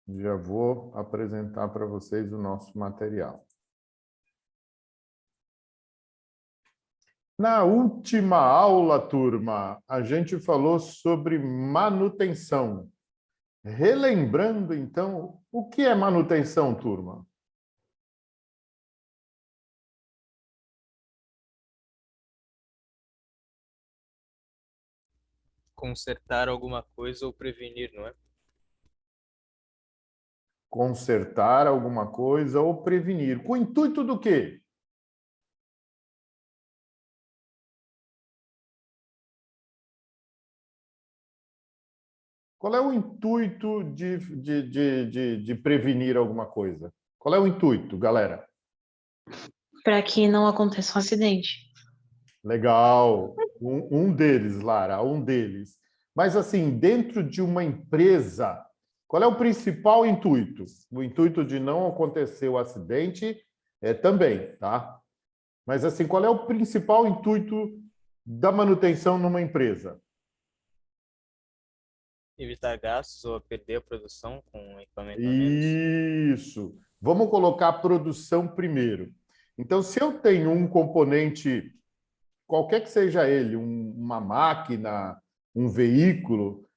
Já vou apresentar para vocês o nosso material. Na última aula, turma, a gente falou sobre manutenção. Relembrando, então, o que é manutenção, turma? Consertar alguma coisa ou prevenir, não é? Consertar alguma coisa ou prevenir. Com o intuito do quê? Qual é o intuito de prevenir alguma coisa? Qual é o intuito, galera? Para que não aconteça um acidente. Legal. Um deles, Lara, um deles. Mas, assim, dentro de uma empresa, qual é o principal intuito? O intuito de não acontecer o acidente também, tá? Mas, assim, qual é o principal intuito da manutenção numa empresa? Evitar gastos ou perder a produção com equipamento a menos. Isso. Vamos colocar a produção primeiro. Então, se eu tenho um componente, qualquer que seja ele, uma máquina, um veículo,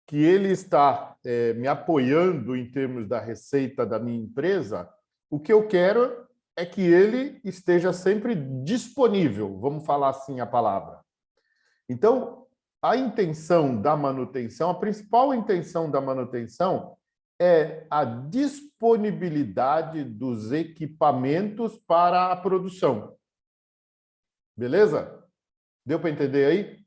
que ele está me apoiando em termos da receita da minha empresa, o que eu quero é que ele esteja sempre disponível, vamos falar assim a palavra. Então, a intenção da manutenção, a principal intenção da manutenção é a disponibilidade dos equipamentos para a produção. Beleza? Deu para entender aí?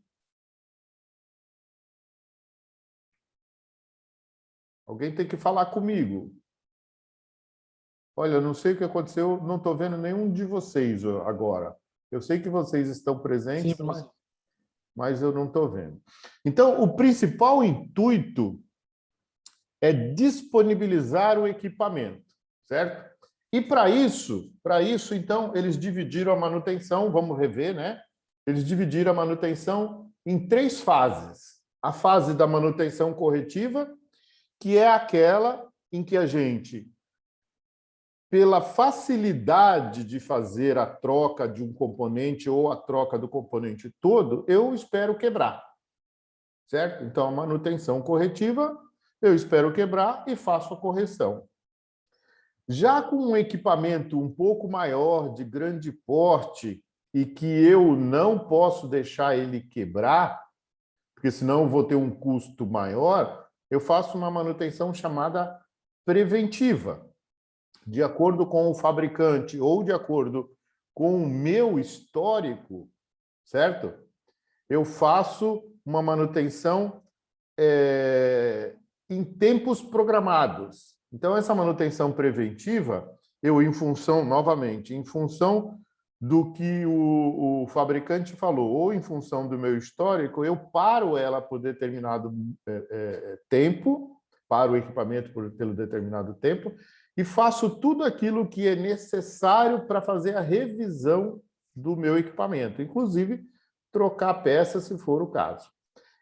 Alguém tem que falar comigo. Olha, eu não sei o que aconteceu, não estou vendo nenhum de vocês agora. Eu sei que vocês estão presentes, Sim, mas eu não estou vendo. Então, o principal intuito é disponibilizar o equipamento, certo? E para isso, então, eles dividiram a manutenção, vamos rever, né? Eles dividiram a manutenção em 3 fases. A fase da manutenção corretiva, que é aquela em que a gente, pela facilidade de fazer a troca de um componente ou a troca do componente todo, eu espero quebrar, certo? Então, a manutenção corretiva, eu espero quebrar e faço a correção. Já com um equipamento um pouco maior, de grande porte, e que eu não posso deixar ele quebrar, porque senão eu vou ter um custo maior, eu faço uma manutenção chamada preventiva. De acordo com o fabricante ou de acordo com o meu histórico, certo? Eu faço uma manutenção em tempos programados. Então, essa manutenção preventiva, eu, em função, novamente, em função do que o fabricante falou, ou em função do meu histórico, eu paro ela por determinado tempo, paro o equipamento pelo determinado tempo, e faço tudo aquilo que é necessário para fazer a revisão do meu equipamento, inclusive trocar peças, se for o caso.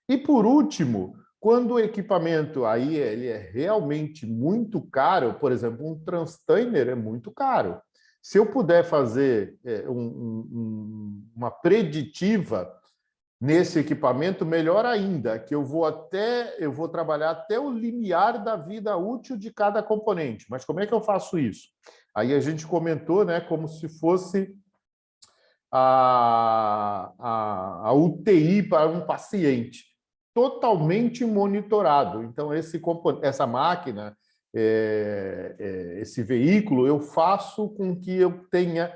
E, por último, quando o equipamento aí ele é realmente muito caro, por exemplo, um Transtainer é muito caro. Se eu puder fazer uma preditiva nesse equipamento, melhor ainda, que eu vou trabalhar até o limiar da vida útil de cada componente. Mas como é que eu faço isso? Aí a gente comentou, né, como se fosse a UTI para um paciente, totalmente monitorado. Então, essa máquina, esse veículo, eu faço com que eu tenha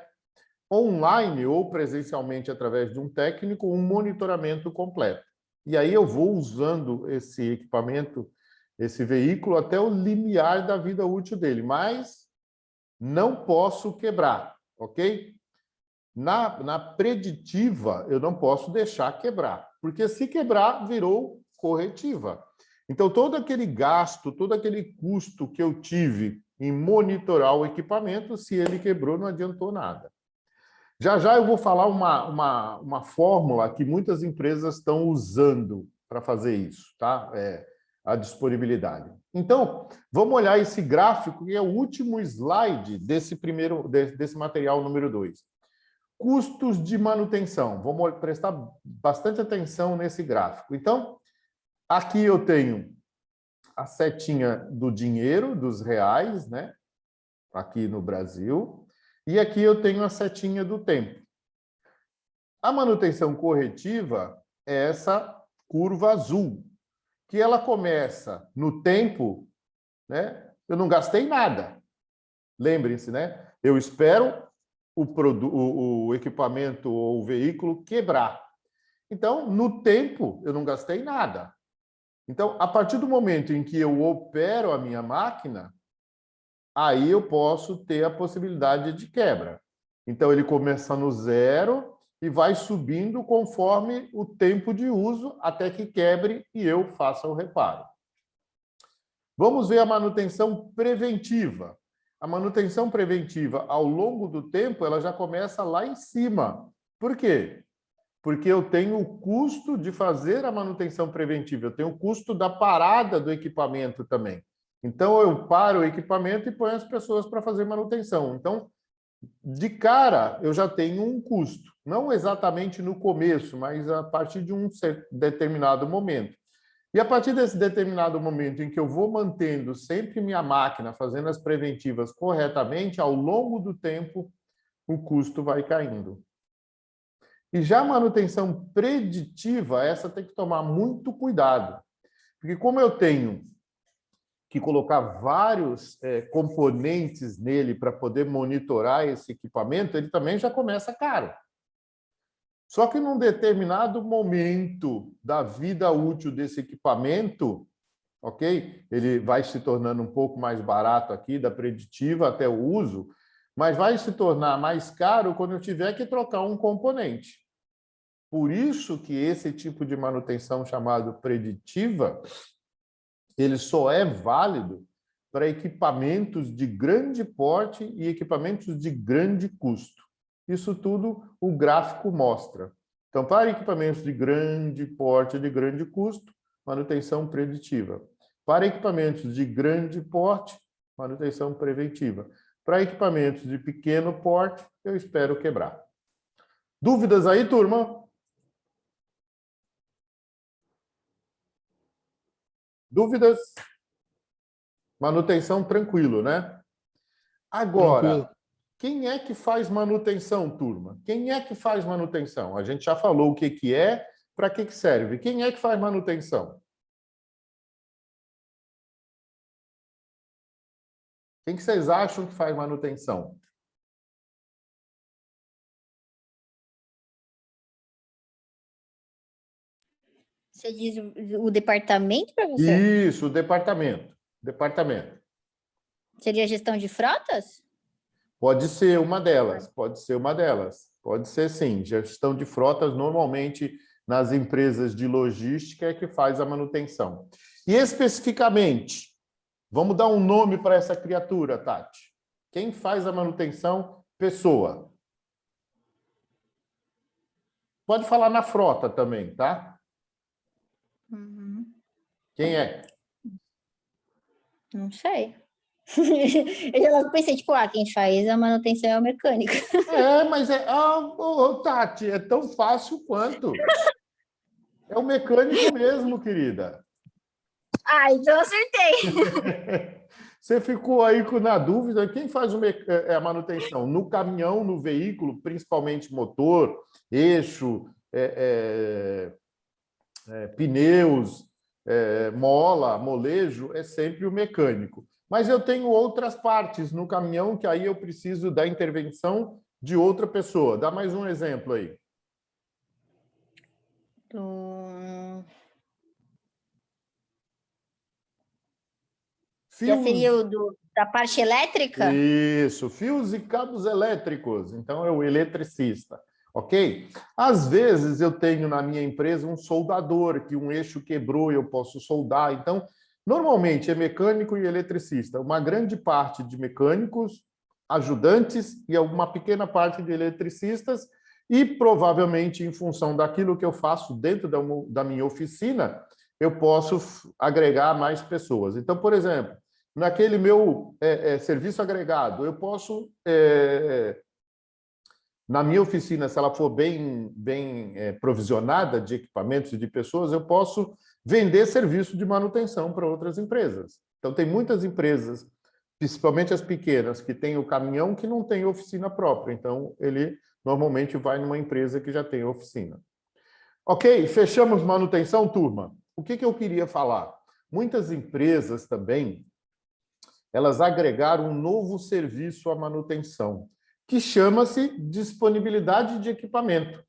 online ou presencialmente através de um técnico um monitoramento completo. E aí eu vou usando esse equipamento, esse veículo, até o limiar da vida útil dele, mas não posso quebrar, ok? Na preditiva, eu não posso deixar quebrar, porque se quebrar, virou corretiva. Então, todo aquele gasto, todo aquele custo que eu tive em monitorar o equipamento, se ele quebrou, não adiantou nada. Já já eu vou falar uma fórmula que muitas empresas estão usando para fazer isso, tá? a disponibilidade. Então, vamos olhar esse gráfico, que é o último slide desse material número 2. Custos de manutenção. Vamos prestar bastante atenção nesse gráfico. Então, aqui eu tenho a setinha do dinheiro, dos reais, né? Aqui no Brasil. E aqui eu tenho a setinha do tempo. A manutenção corretiva é essa curva azul, que ela começa no tempo, né? Eu não gastei nada. Lembrem-se, né? Eu espero o equipamento ou o veículo quebrar. Então, no tempo, eu não gastei nada. Então, a partir do momento em que eu opero a minha máquina, aí eu posso ter a possibilidade de quebra. Então, ele começa no zero e vai subindo conforme o tempo de uso até que quebre e eu faça o reparo. Vamos ver a manutenção preventiva. A manutenção preventiva, ao longo do tempo, ela já começa lá em cima. Por quê? Porque eu tenho o custo de fazer a manutenção preventiva, eu tenho o custo da parada do equipamento também. Então, eu paro o equipamento e ponho as pessoas para fazer manutenção. Então, de cara, eu já tenho um custo. Não exatamente no começo, mas a partir de um determinado momento. E a partir desse determinado momento em que eu vou mantendo sempre minha máquina, fazendo as preventivas corretamente, ao longo do tempo, o custo vai caindo. E já a manutenção preditiva, essa tem que tomar muito cuidado. Porque como eu tenho que colocar vários componentes nele para poder monitorar esse equipamento, ele também já começa caro. Só que num determinado momento da vida útil desse equipamento, ok? Ele vai se tornando um pouco mais barato aqui, da preditiva até o uso, mas vai se tornar mais caro quando eu tiver que trocar um componente. Por isso que esse tipo de manutenção chamado preditiva, ele só é válido para equipamentos de grande porte e equipamentos de grande custo. Isso tudo o gráfico mostra. Então, para equipamentos de grande porte e de grande custo, manutenção preditiva. Para equipamentos de grande porte, manutenção preventiva. Para equipamentos de pequeno porte, eu espero quebrar. Dúvidas aí, turma? Dúvidas? Manutenção tranquilo, né? Agora, tranquilo. Quem é que faz manutenção, turma? Quem é que faz manutenção? A gente já falou o que é, para que serve. Quem é que faz manutenção? Quem que vocês acham que faz manutenção? Você diz o departamento, professor? Isso, o departamento. Departamento. Seria gestão de frotas? Pode ser uma delas, pode ser uma delas. Pode ser, sim. Gestão de frotas, normalmente, nas empresas de logística, é que faz a manutenção. E, especificamente, vamos dar um nome para essa criatura, Tati. Quem faz a manutenção? Pessoa. Pode falar na frota também, tá? Uhum. Quem é? Não sei. Eu já logo pensei, tipo, quem faz a manutenção é o mecânico. Mas Tati, é tão fácil quanto. É o mecânico mesmo, querida. Então acertei. Você ficou aí na dúvida, quem faz a manutenção? No caminhão, no veículo, principalmente motor, eixo, pneus, mola, molejo, é sempre o mecânico. Mas eu tenho outras partes no caminhão que aí eu preciso da intervenção de outra pessoa. Dá mais um exemplo aí. Já seria da parte elétrica? Isso, fios e cabos elétricos. Então, é o eletricista, ok? Às vezes, eu tenho na minha empresa um soldador, que um eixo quebrou e eu posso soldar. Então, normalmente é mecânico e eletricista. Uma grande parte de mecânicos, ajudantes e uma pequena parte de eletricistas e, provavelmente, em função daquilo que eu faço dentro da minha oficina, eu posso agregar mais pessoas. Então, por exemplo, naquele meu serviço agregado, eu posso, na minha oficina, se ela for bem provisionada de equipamentos e de pessoas, eu posso vender serviço de manutenção para outras empresas. Então, tem muitas empresas, principalmente as pequenas, que têm o caminhão que não tem oficina própria. Então, ele normalmente vai numa empresa que já tem oficina. Ok, fechamos manutenção, turma. O que eu queria falar? Muitas empresas também, elas agregaram um novo serviço à manutenção, que chama-se disponibilidade de equipamento.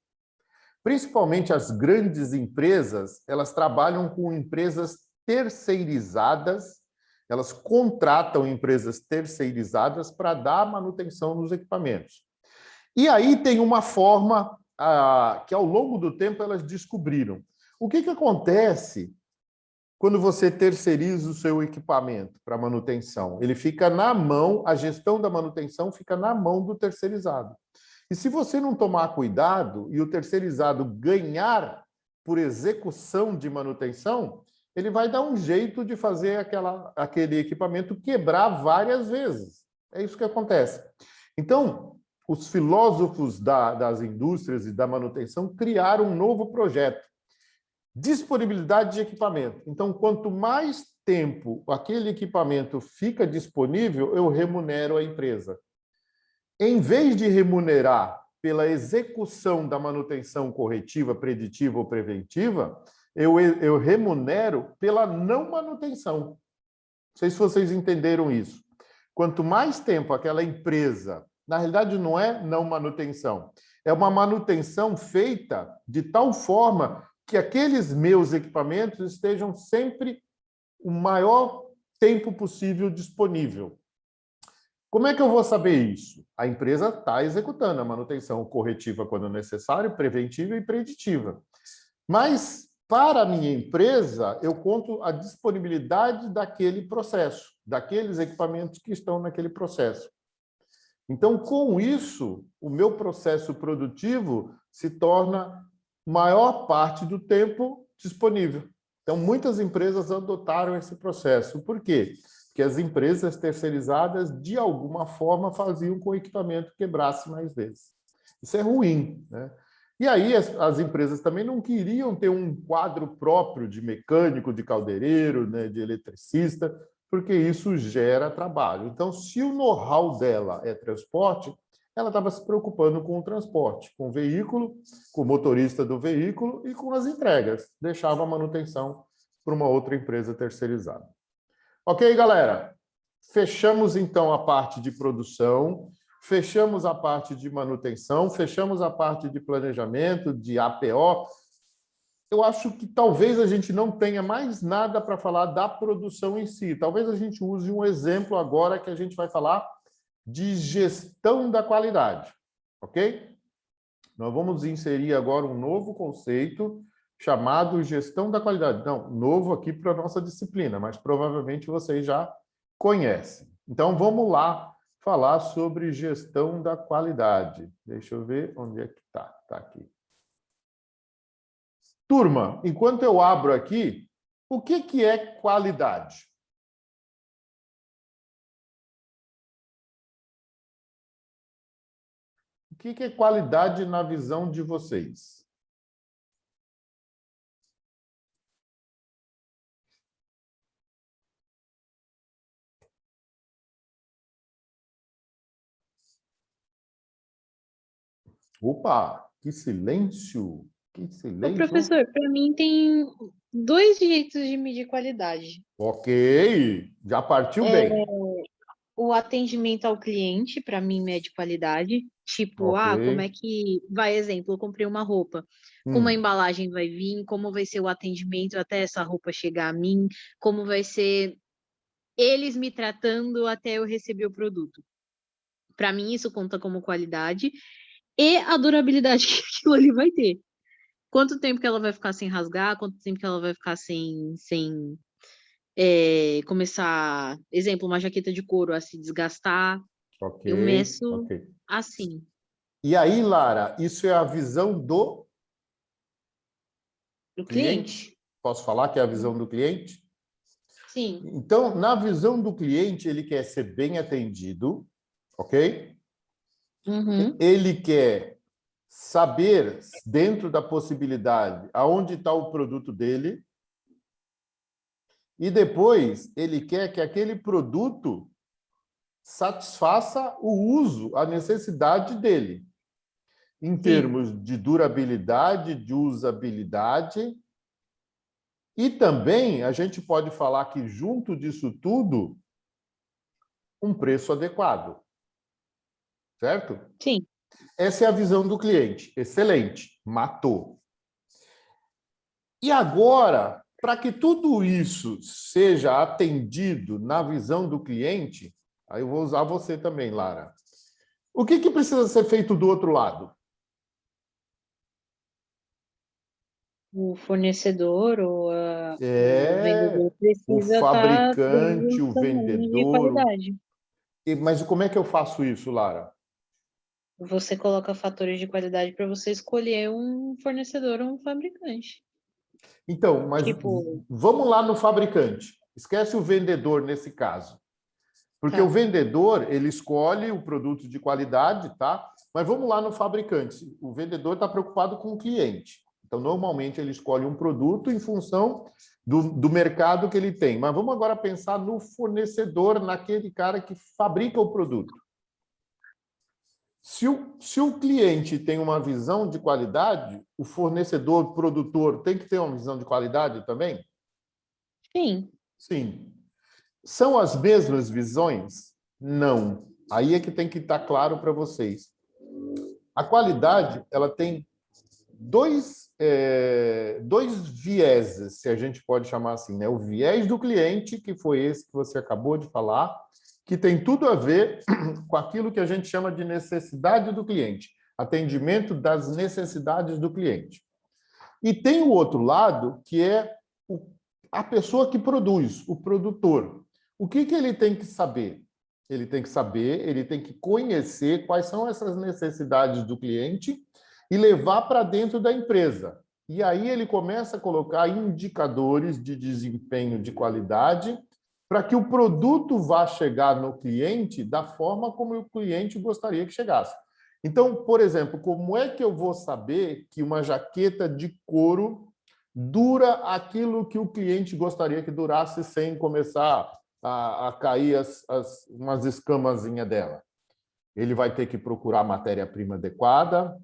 Principalmente as grandes empresas, elas trabalham com empresas terceirizadas, elas contratam empresas terceirizadas para dar manutenção nos equipamentos. E aí tem uma forma que, ao longo do tempo, elas descobriram. O que acontece quando você terceiriza o seu equipamento para manutenção? Ele fica na mão, a gestão da manutenção fica na mão do terceirizado. E se você não tomar cuidado e o terceirizado ganhar por execução de manutenção, ele vai dar um jeito de fazer aquele equipamento quebrar várias vezes. É isso que acontece. Então, os filósofos das indústrias e da manutenção criaram um novo projeto. Disponibilidade de equipamento. Então, quanto mais tempo aquele equipamento fica disponível, eu remunero a empresa. Em vez de remunerar pela execução da manutenção corretiva, preditiva ou preventiva, eu remunero pela não manutenção. Não sei se vocês entenderam isso. Quanto mais tempo aquela empresa... Na realidade, não é não manutenção. É uma manutenção feita de tal forma que aqueles meus equipamentos estejam sempre o maior tempo possível disponível. Como é que eu vou saber isso? A empresa está executando a manutenção corretiva quando necessário, preventiva e preditiva. Mas, para a minha empresa, eu conto a disponibilidade daquele processo, daqueles equipamentos que estão naquele processo. Então, com isso, o meu processo produtivo se torna maior parte do tempo disponível. Então, muitas empresas adotaram esse processo. Por quê? Porque as empresas terceirizadas, de alguma forma, faziam com que o equipamento quebrasse mais vezes. Isso é ruim, né? E aí as empresas também não queriam ter um quadro próprio de mecânico, de caldeireiro, né, de eletricista, porque isso gera trabalho. Então, se o know-how dela é transporte, ela estava se preocupando com o transporte, com o veículo, com o motorista do veículo e com as entregas. Deixava a manutenção para uma outra empresa terceirizada. Ok, galera? Fechamos, então, a parte de produção, fechamos a parte de manutenção, fechamos a parte de planejamento, de APO. Eu acho que talvez a gente não tenha mais nada para falar da produção em si. Talvez a gente use um exemplo agora que a gente vai falar de gestão da qualidade, ok? Nós vamos inserir agora um novo conceito chamado gestão da qualidade. Não, novo aqui para a nossa disciplina, mas provavelmente vocês já conhecem. Então, vamos lá falar sobre gestão da qualidade. Deixa eu ver onde é que está. Está aqui. Turma, enquanto eu abro aqui, o que é qualidade? O que é qualidade na visão de vocês? Opa, que silêncio! Que Ô, silêncio! professor, para mim tem dois jeitos de medir qualidade. Ok, já partiu bem. O atendimento ao cliente, para mim, mede qualidade. Tipo, Ok. como é que... Vai, exemplo, eu comprei uma roupa. Como a embalagem vai vir, como vai ser o atendimento até essa roupa chegar a mim, como vai ser eles me tratando até eu receber o produto. Para mim, isso conta como qualidade. E a durabilidade que aquilo ali vai ter. Quanto tempo que ela vai ficar sem rasgar, quanto tempo que ela vai ficar sem começar, exemplo, uma jaqueta de couro a se desgastar. Ok, Eu meço ok. assim. E aí, Lara, isso é a visão do O cliente? cliente. Posso falar que é a visão do cliente? Sim. Então, na visão do cliente, ele quer ser bem atendido, ok? Uhum. Ele quer saber, dentro da possibilidade, aonde está o produto dele. E depois, ele quer que aquele produto satisfaça o uso, a necessidade dele, em termos de durabilidade, de usabilidade. E também a gente pode falar que, junto disso tudo, um preço adequado. Certo? Sim. Essa é a visão do cliente. Excelente. Matou. E agora, para que tudo isso seja atendido na visão do cliente, aí eu vou usar você também, Lara. O que precisa ser feito do outro lado? O fornecedor ou o vendedor O precisa estar fabricante, dando o tamanho de vendedor. qualidade. Mas como é que eu faço isso, Lara? Você coloca fatores de qualidade para você escolher um fornecedor ou um fabricante. Então, mas Tipo, vamos lá no fabricante. Esquece o vendedor nesse caso. Porque o tá. vendedor, ele escolhe o produto de qualidade, tá? Mas vamos lá no fabricante. O vendedor está preocupado com o cliente. Então, normalmente, ele escolhe um produto em função do mercado que ele tem. Mas vamos agora pensar no fornecedor, naquele cara que fabrica o produto. Se o cliente tem uma visão de qualidade, o fornecedor, o produtor, tem que ter uma visão de qualidade também? Sim. Sim. São as mesmas visões? Não. Aí é que tem que estar claro para vocês. A qualidade, ela tem dois vieses, se a gente pode chamar assim, né? O viés do cliente, que foi esse que você acabou de falar, que tem tudo a ver com aquilo que a gente chama de necessidade do cliente, atendimento das necessidades do cliente. E tem o outro lado, que é a pessoa que produz, o produtor. O que ele tem que saber? Ele tem que saber, ele tem que conhecer quais são essas necessidades do cliente e levar para dentro da empresa. E aí ele começa a colocar indicadores de desempenho de qualidade para que o produto vá chegar no cliente da forma como o cliente gostaria que chegasse. Então, por exemplo, como é que eu vou saber que uma jaqueta de couro dura aquilo que o cliente gostaria que durasse sem começar a cair umas escamazinhas dela? Ele vai ter que procurar matéria-prima adequada,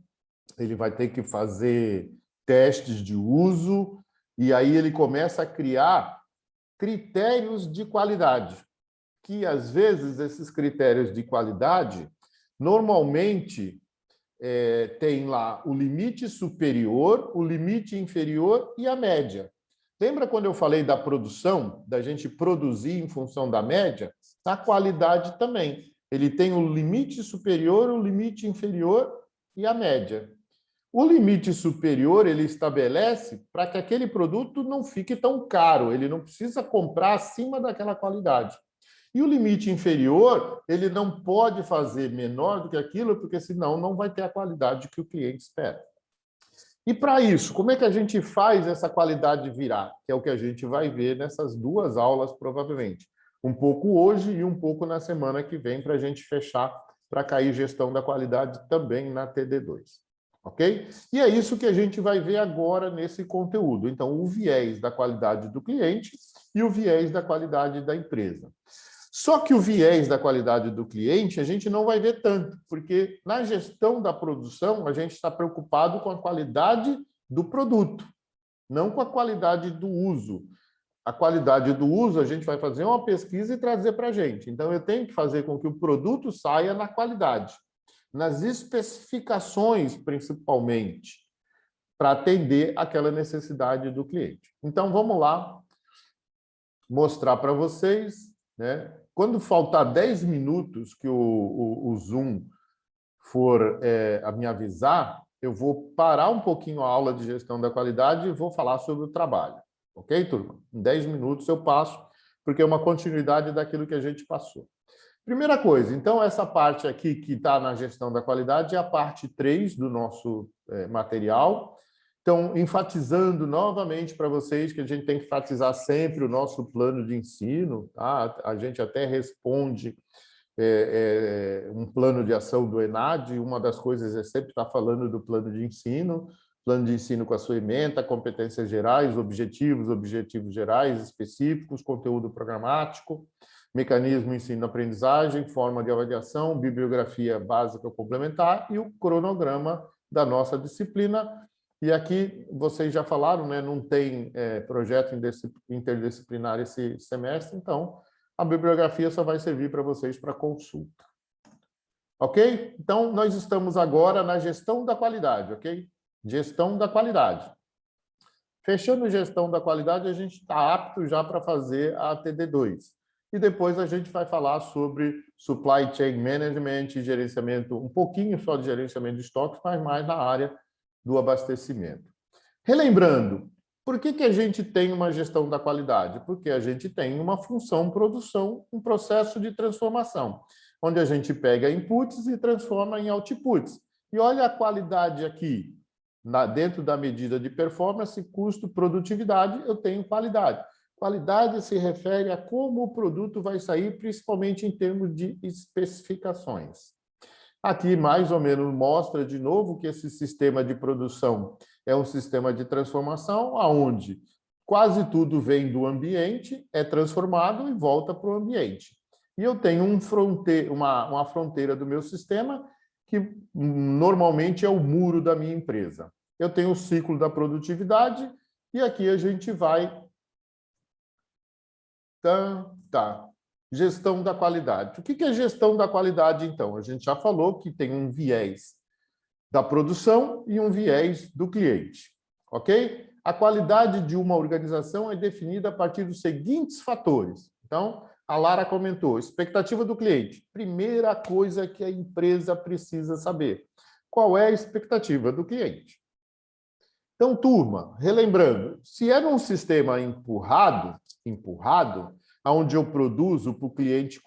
ele vai ter que fazer testes de uso, e aí ele começa a criar critérios de qualidade, que às vezes esses critérios de qualidade, normalmente, tem lá o limite superior, o limite inferior e a média. Lembra quando eu falei da produção, da gente produzir em função da média? A qualidade também. Ele tem o limite superior, o limite inferior e a média. O limite superior ele estabelece para que aquele produto não fique tão caro, ele não precisa comprar acima daquela qualidade. E o limite inferior, ele não pode fazer menor do que aquilo, porque senão não vai ter a qualidade que o cliente espera. E para isso, como é que a gente faz essa qualidade virar? Que é o que a gente vai ver nessas duas aulas, provavelmente. Um pouco hoje e um pouco na semana que vem, para a gente fechar, para cair gestão da qualidade também na TD2. Ok? E é isso que a gente vai ver agora nesse conteúdo. Então, o viés da qualidade do cliente e o viés da qualidade da empresa. Só que o viés da qualidade do cliente a gente não vai ver tanto, porque na gestão da produção a gente está preocupado com a qualidade do produto, não com a qualidade do uso. A qualidade do uso a gente vai fazer uma pesquisa e trazer para a gente. Então, eu tenho que fazer com que o produto saia na qualidade, nas especificações, principalmente, para atender aquela necessidade do cliente. Então, vamos lá mostrar para vocês, né? Quando faltar 10 minutos que o Zoom for a me avisar, eu vou parar um pouquinho a aula de gestão da qualidade e vou falar sobre o trabalho. Ok, turma? Em 10 minutos eu passo, porque é uma continuidade daquilo que a gente passou. Primeira coisa, então, essa parte aqui que está na gestão da qualidade é a parte 3 do nosso material. Então, enfatizando novamente para vocês que a gente tem que enfatizar sempre o nosso plano de ensino, tá? A gente até responde um plano de ação do ENAD, uma das coisas é sempre estar falando do plano de ensino com a sua ementa, competências gerais, objetivos gerais específicos, conteúdo programático, mecanismo ensino-aprendizagem, forma de avaliação, bibliografia básica ou complementar e o cronograma da nossa disciplina. E aqui, vocês já falaram, né, não tem projeto interdisciplinar esse semestre, então a bibliografia só vai servir para vocês para consulta. Ok? Então, nós estamos agora na gestão da qualidade, ok? Gestão da qualidade. Fechando gestão da qualidade, a gente está apto já para fazer a TD2. E depois a gente vai falar sobre Supply Chain Management e gerenciamento, um pouquinho só de gerenciamento de estoques, mas mais na área do abastecimento. Relembrando, por que a gente tem uma gestão da qualidade? Porque a gente tem uma função produção, um processo de transformação, onde a gente pega inputs e transforma em outputs. E olha a qualidade aqui, dentro da medida de performance, custo, produtividade, eu tenho qualidade. Qualidade se refere a como o produto vai sair, principalmente em termos de especificações. Aqui, mais ou menos, mostra de novo que esse sistema de produção é um sistema de transformação, onde quase tudo vem do ambiente, é transformado e volta para o ambiente. E eu tenho uma fronteira do meu sistema, que normalmente é o muro da minha empresa. Eu tenho o ciclo da produtividade, e aqui a gente vai... Gestão da qualidade. O que é gestão da qualidade, então? A gente já falou que tem um viés da produção e um viés do cliente, ok? A qualidade de uma organização é definida a partir dos seguintes fatores. Então, a Lara comentou, expectativa do cliente. Primeira coisa que a empresa precisa saber. Qual é a expectativa do cliente? Então, turma, relembrando, se é num sistema empurrado, onde eu produzo para o cliente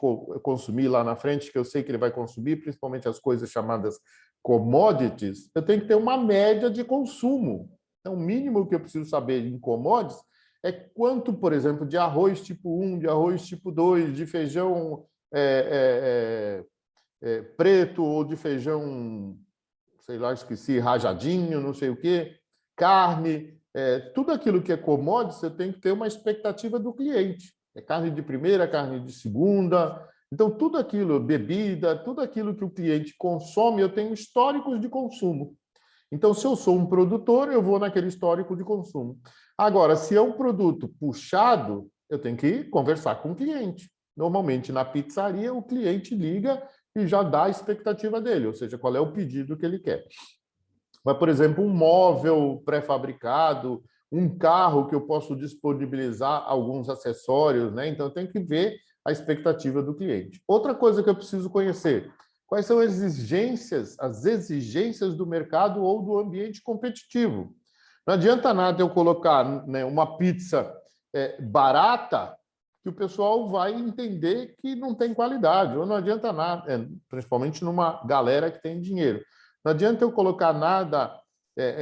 consumir lá na frente, que eu sei que ele vai consumir, principalmente as coisas chamadas commodities, eu tenho que ter uma média de consumo. Então, o mínimo que eu preciso saber em commodities é quanto, por exemplo, de arroz tipo 1, de arroz tipo 2, de feijão preto ou de feijão, sei lá, esqueci, rajadinho, não sei o quê, carne, tudo aquilo que é commodities, eu tenho que ter uma expectativa do cliente. É carne de primeira, carne de segunda. Então, tudo aquilo, bebida, tudo aquilo que o cliente consome, eu tenho históricos de consumo. Então, se eu sou um produtor, eu vou naquele histórico de consumo. Agora, se é um produto puxado, eu tenho que conversar com o cliente. Normalmente, na pizzaria, o cliente liga e já dá a expectativa dele, ou seja, qual é o pedido que ele quer. Mas, por exemplo, um móvel pré-fabricado, um carro que eu posso disponibilizar alguns acessórios, né? Então, eu tenho que ver a expectativa do cliente. Outra coisa que eu preciso conhecer, quais são as exigências do mercado ou do ambiente competitivo. Não adianta nada eu colocar, né, uma pizza barata, que o pessoal vai entender que não tem qualidade, ou não adianta nada, principalmente numa galera que tem dinheiro. Não adianta eu colocar nada...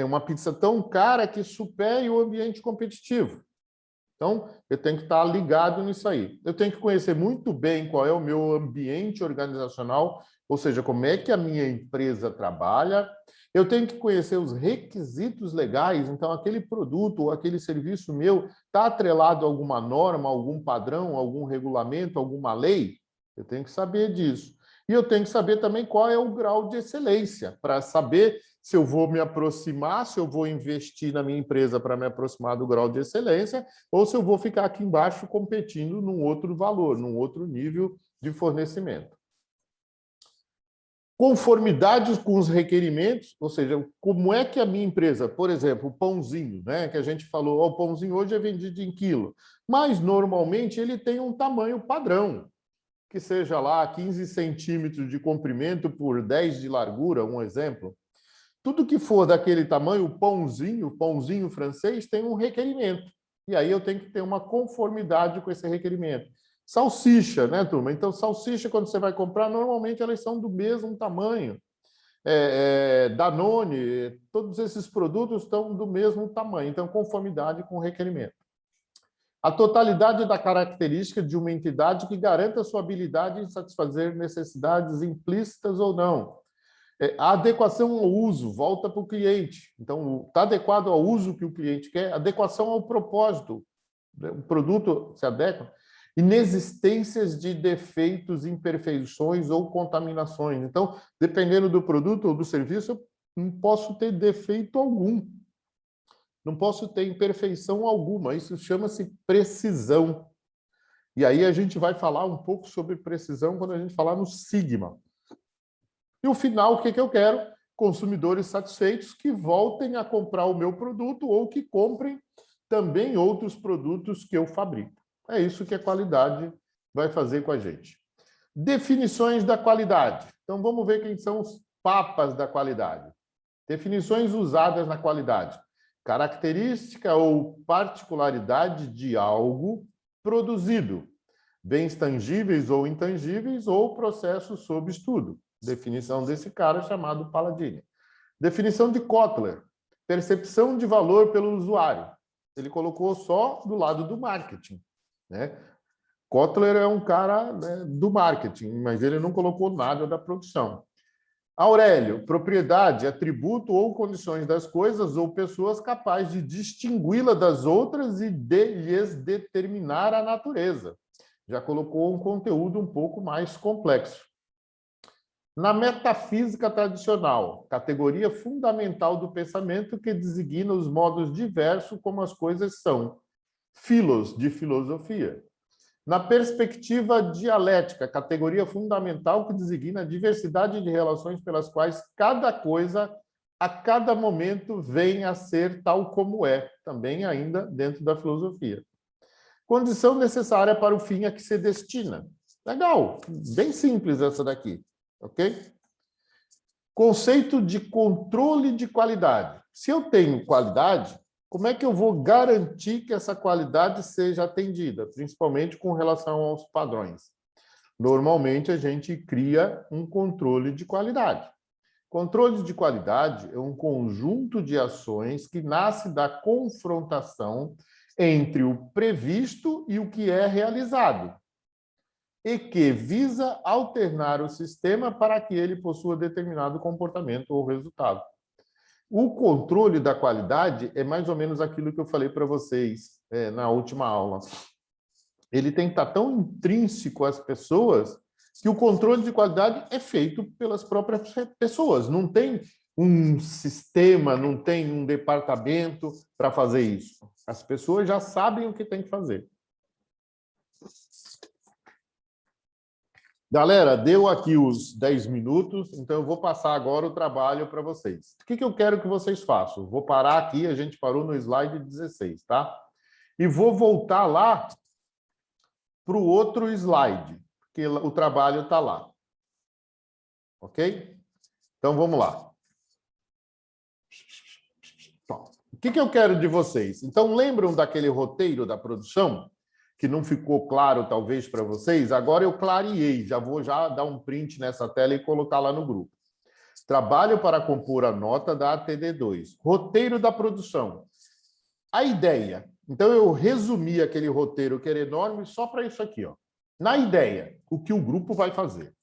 uma pizza tão cara que supere o ambiente competitivo. Então, eu tenho que estar ligado nisso aí. Eu tenho que conhecer muito bem qual é o meu ambiente organizacional, ou seja, como é que a minha empresa trabalha. Eu tenho que conhecer os requisitos legais, então aquele produto ou aquele serviço meu está atrelado a alguma norma, algum padrão, algum regulamento, alguma lei? Eu tenho que saber disso. E eu tenho que saber também qual é o grau de excelência, para saber se eu vou me aproximar, se eu vou investir na minha empresa para me aproximar do grau de excelência, ou se eu vou ficar aqui embaixo competindo num outro valor, num outro nível de fornecimento. Conformidade com os requerimentos, ou seja, como é que a minha empresa, por exemplo, o pãozinho, né, que a gente falou, o pãozinho hoje é vendido em quilo, mas normalmente ele tem um tamanho padrão, que seja lá 15 centímetros de comprimento por 10 de largura, um exemplo. Tudo que for daquele tamanho, o pãozinho francês, tem um requerimento. E aí eu tenho que ter uma conformidade com esse requerimento. Salsicha, né, turma? Então, salsicha, quando você vai comprar, normalmente elas são do mesmo tamanho. Danone, todos esses produtos estão do mesmo tamanho, então conformidade com o requerimento. A totalidade da característica de uma entidade que garanta sua habilidade em satisfazer necessidades implícitas ou não. A adequação ao uso, volta para o cliente. Então, está adequado ao uso que o cliente quer, adequação ao propósito. O produto se adequa. Inexistências de defeitos, imperfeições ou contaminações. Então, dependendo do produto ou do serviço, eu não posso ter defeito algum. Não posso ter imperfeição alguma. Isso chama-se precisão. E aí a gente vai falar um pouco sobre precisão quando a gente falar no Sigma. E o final, o que eu quero? Consumidores satisfeitos que voltem a comprar o meu produto ou que comprem também outros produtos que eu fabrico. É isso que a qualidade vai fazer com a gente. Definições da qualidade. Então, vamos ver quem são os papas da qualidade. Definições usadas na qualidade. Característica ou particularidade de algo produzido. Bens tangíveis ou intangíveis ou processos sob estudo. Definição desse cara chamado Palladini. Definição de Kotler. Percepção de valor pelo usuário. Ele colocou só do lado do marketing, né? Kotler é um cara, né, do marketing, mas ele não colocou nada da produção. Aurélio, propriedade, atributo ou condições das coisas ou pessoas capazes de distingui-la das outras e de lhes determinar a natureza. Já colocou um conteúdo um pouco mais complexo. Na metafísica tradicional, categoria fundamental do pensamento que designa os modos diversos como as coisas são. Philos, de filosofia. Na perspectiva dialética, categoria fundamental que designa a diversidade de relações pelas quais cada coisa, a cada momento, vem a ser tal como é, também ainda dentro da filosofia. Condição necessária para o fim a que se destina. Legal, bem simples essa daqui. Ok? Conceito de controle de qualidade. Se eu tenho qualidade, como é que eu vou garantir que essa qualidade seja atendida, principalmente com relação aos padrões? Normalmente, a gente cria um controle de qualidade. Controle de qualidade é um conjunto de ações que nasce da confrontação entre o previsto e o que é realizado, e que visa alternar o sistema para que ele possua determinado comportamento ou resultado. O controle da qualidade é mais ou menos aquilo que eu falei para vocês na última aula. Ele tem que estar tão intrínseco às pessoas que o controle de qualidade é feito pelas próprias pessoas. Não tem um sistema, não tem um departamento para fazer isso. As pessoas já sabem o que tem que fazer. Galera, deu aqui os 10 minutos, então eu vou passar agora o trabalho para vocês. O que eu quero que vocês façam? Vou parar aqui, a gente parou no slide 16, tá? E vou voltar lá para o outro slide, porque o trabalho está lá. Ok? Então, vamos lá. O que eu quero de vocês? Então, lembram daquele roteiro da produção? Que não ficou claro, talvez, para vocês, agora eu clareei, já vou dar um print nessa tela e colocar lá no grupo. Trabalho para compor a nota da ATD2. Roteiro da produção. A ideia. Então, eu resumi aquele roteiro que era enorme só para isso aqui. Ó. Na ideia, o que o grupo vai fazer.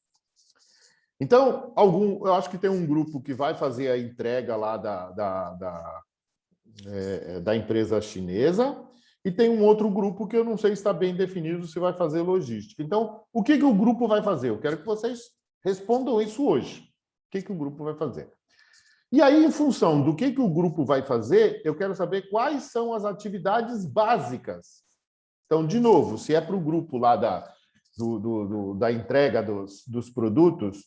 Então, eu acho que tem um grupo que vai fazer a entrega lá da empresa chinesa, e tem um outro grupo que eu não sei se está bem definido se vai fazer logística. Então, o que o grupo vai fazer? Eu quero que vocês respondam isso hoje. O que o grupo vai fazer? E aí, em função do que o grupo vai fazer, eu quero saber quais são as atividades básicas. Então, de novo, se é para o grupo lá da entrega dos produtos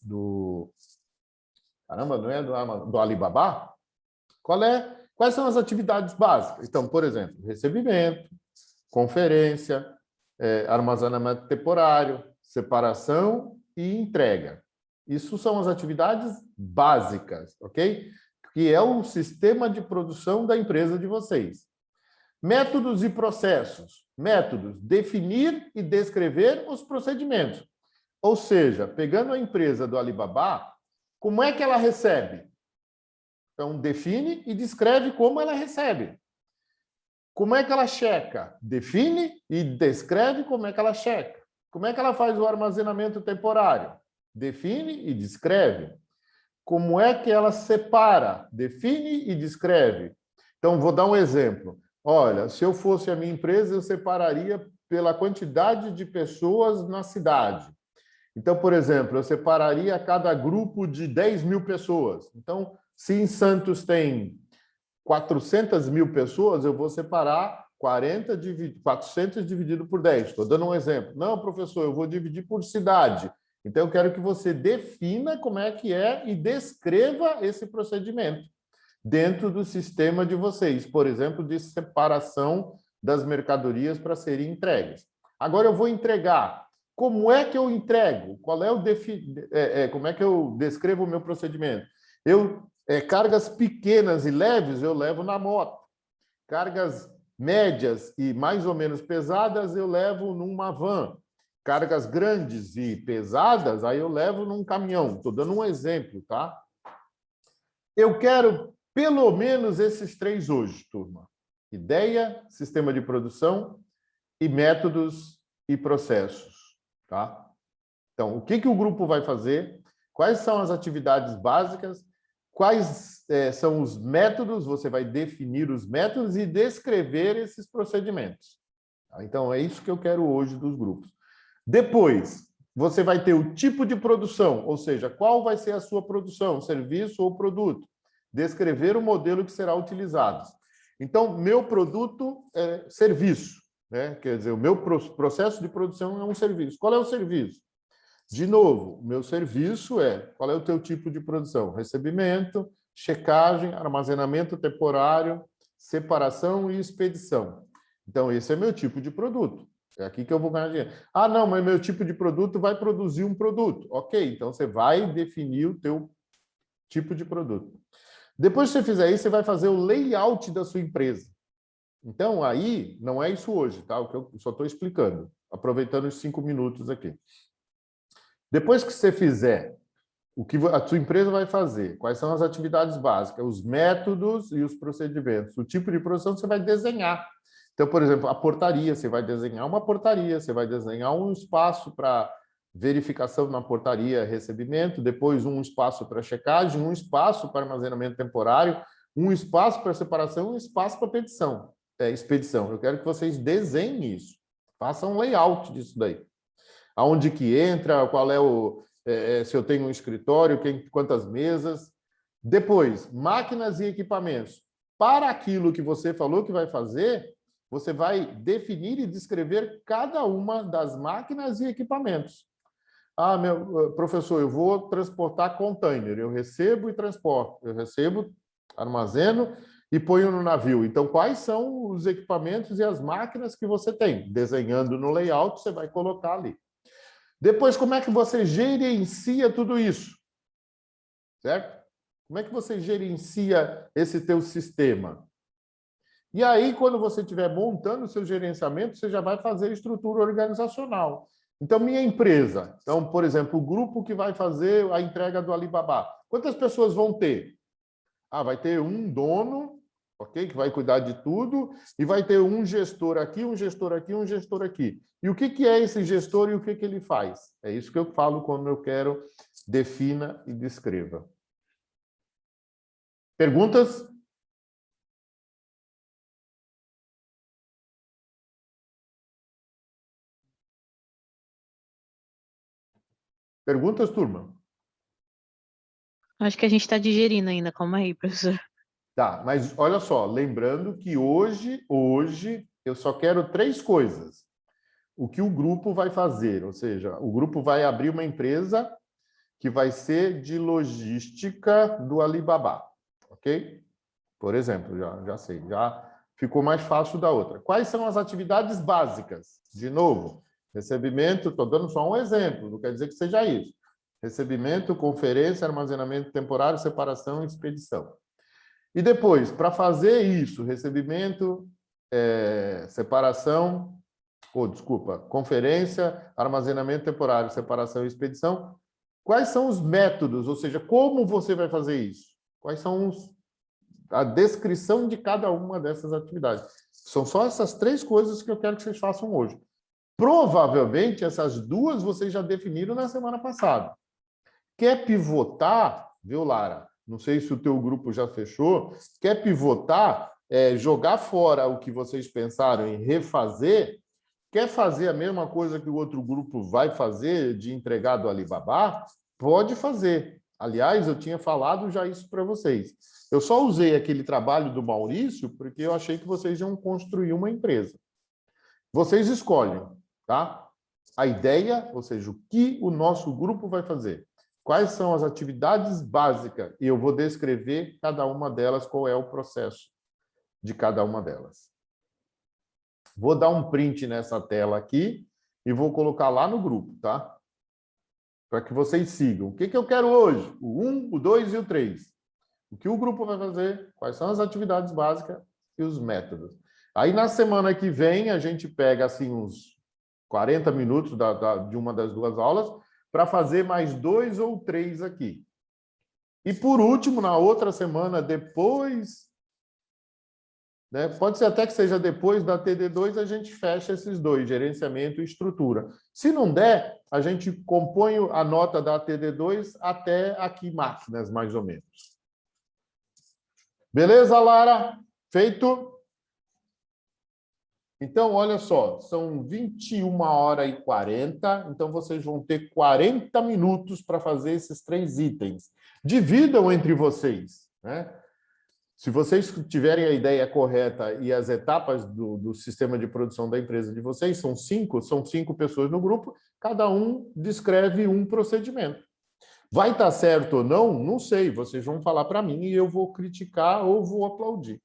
Caramba, não é do Alibaba? Quais são as atividades básicas? Então, por exemplo, recebimento, conferência, armazenamento temporário, separação e entrega. Isso são as atividades básicas, ok? Que é o sistema de produção da empresa de vocês. Métodos e processos. Métodos, definir e descrever os procedimentos. Ou seja, pegando a empresa do Alibaba, Como é que ela recebe? Então, define e descreve como ela recebe. Como é que ela checa? Define e descreve como é que ela checa. Como é que ela faz o armazenamento temporário? Define e descreve. Como é que ela separa? Define e descreve. Então, vou dar um exemplo. Olha, se eu fosse a minha empresa, eu separaria pela quantidade de pessoas na cidade. Então, por exemplo, eu separaria cada grupo de 10 mil pessoas. Então, se em Santos tem 400 mil pessoas, eu vou separar 400 dividido por 10. Estou dando um exemplo. Não, professor, eu vou dividir por cidade. Então, eu quero que você defina como é que é e descreva esse procedimento dentro do sistema de vocês, por exemplo, de separação das mercadorias para serem entregues. Agora eu vou entregar. Como é que eu entrego? Qual é o como é que eu descrevo o meu procedimento? Cargas pequenas e leves eu levo na moto. Cargas médias e mais ou menos pesadas eu levo numa van. Cargas grandes e pesadas, aí eu levo num caminhão. Estou dando um exemplo, tá? Eu quero pelo menos esses 3 hoje, turma. Ideia, sistema de produção e métodos e processos, tá? Então, o que o grupo vai fazer? Quais são as atividades básicas? Quais são os métodos? Você vai definir os métodos e descrever esses procedimentos. Tá? Então, é isso que eu quero hoje dos grupos. Depois, você vai ter o tipo de produção, ou seja, qual vai ser a sua produção, serviço ou produto. Descrever o modelo que será utilizado. Então, meu produto é serviço, né? Quer dizer, o meu processo de produção é um serviço. Qual é o serviço? De novo, o meu serviço qual é o teu tipo de produção? Recebimento, checagem, armazenamento temporário, separação e expedição. Então, esse é meu tipo de produto. É aqui que eu vou ganhar dinheiro. Ah, não, mas meu tipo de produto vai produzir um produto. Ok, então você vai definir o teu tipo de produto. Depois que você fizer isso, você vai fazer o layout da sua empresa. Então, aí, não é isso hoje, tá? O que eu só estou explicando, aproveitando os 5 minutos aqui. Depois que você fizer o que a sua empresa vai fazer, quais são as atividades básicas, os métodos e os procedimentos, o tipo de produção você vai desenhar. Então, por exemplo, a portaria, você vai desenhar uma portaria, você vai desenhar um espaço para verificação na portaria, recebimento, depois um espaço para checagem, um espaço para armazenamento temporário, um espaço para separação, um espaço para expedição. Eu quero que vocês desenhem isso, façam um layout disso daí. Aonde que entra, qual é se eu tenho um escritório, quantas mesas. Depois, máquinas e equipamentos. Para aquilo que você falou que vai fazer, você vai definir e descrever cada uma das máquinas e equipamentos. Ah, meu professor, eu vou transportar container. Eu recebo e transporto. Eu recebo, armazeno e ponho no navio. Então, quais são os equipamentos e as máquinas que você tem? Desenhando no layout, você vai colocar ali. Depois, como é que você gerencia tudo isso? Certo? Como é que você gerencia esse teu sistema? E aí, quando você estiver montando o seu gerenciamento, você já vai fazer estrutura organizacional. Então, minha empresa, então, por exemplo, o grupo que vai fazer a entrega do Alibaba, quantas pessoas vão ter? Ah, vai ter um dono, ok? Que vai cuidar de tudo, e vai ter um gestor aqui, um gestor aqui, um gestor aqui. E o que é esse gestor e o que ele faz? É isso que eu falo quando eu quero defina e descreva. Perguntas? Perguntas, turma? Acho que a gente está digerindo ainda. Calma aí, professor. Tá, mas olha só, lembrando que hoje eu só quero 3 coisas. O que o grupo vai fazer, ou seja, o grupo vai abrir uma empresa que vai ser de logística do Alibaba, ok? Por exemplo, já sei, já ficou mais fácil da outra. Quais são as atividades básicas? De novo, recebimento, estou dando só um exemplo, não quer dizer que seja isso. Recebimento, conferência, armazenamento temporário, separação e expedição. E depois, para fazer isso, recebimento, separação, conferência, armazenamento temporário, separação e expedição, Quais são os métodos, ou seja, como você vai fazer isso? Quais são a descrição de cada uma dessas atividades? São só essas 3 coisas que eu quero que vocês façam hoje. Provavelmente, essas 2 vocês já definiram na semana passada. Quer pivotar, viu, Lara? Não sei se o teu grupo já fechou. Quer pivotar, jogar fora o que vocês pensaram em refazer? Quer fazer a mesma coisa que o outro grupo vai fazer de entregar do Alibaba? Pode fazer. Aliás, eu tinha falado já isso para vocês. Eu só usei aquele trabalho do Maurício porque eu achei que vocês iam construir uma empresa. Vocês escolhem, tá? A ideia, ou seja, o que o nosso grupo vai fazer. Quais são as atividades básicas? E eu vou descrever cada uma delas, qual é o processo de cada uma delas. Vou dar um print nessa tela aqui e vou colocar lá no grupo, tá? Para que vocês sigam. O que eu quero hoje? O 1, o 2 e o 3. O que o grupo vai fazer? Quais são as atividades básicas e os métodos. Aí, na semana que vem, a gente pega assim uns 40 minutos de uma das 2 aulas para fazer mais 2 ou 3 aqui. E, por último, na outra semana, depois... né, pode ser até que seja depois da TD2, a gente fecha esses 2, gerenciamento e estrutura. Se não der, a gente compõe a nota da TD2 até aqui máquinas, mais ou menos. Beleza, Lara? Feito? Então, olha só, são 21h40, então vocês vão ter 40 minutos para fazer esses 3 itens. Dividam entre vocês, né? Se vocês tiverem a ideia correta e as etapas do sistema de produção da empresa de vocês, são 5 pessoas no grupo, cada um descreve um procedimento. Vai estar certo ou não? Não sei, vocês vão falar para mim e eu vou criticar ou vou aplaudir.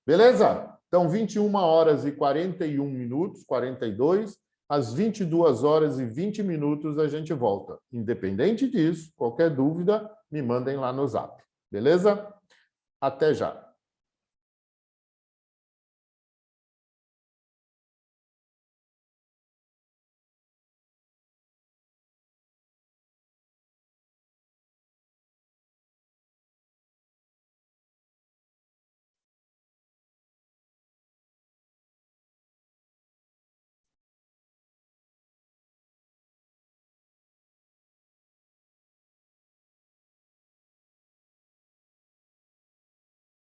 Beleza? Então, 21h41, 42, às 22h20 a gente volta. Independente disso, qualquer dúvida, me mandem lá no Zap. Beleza? Até já.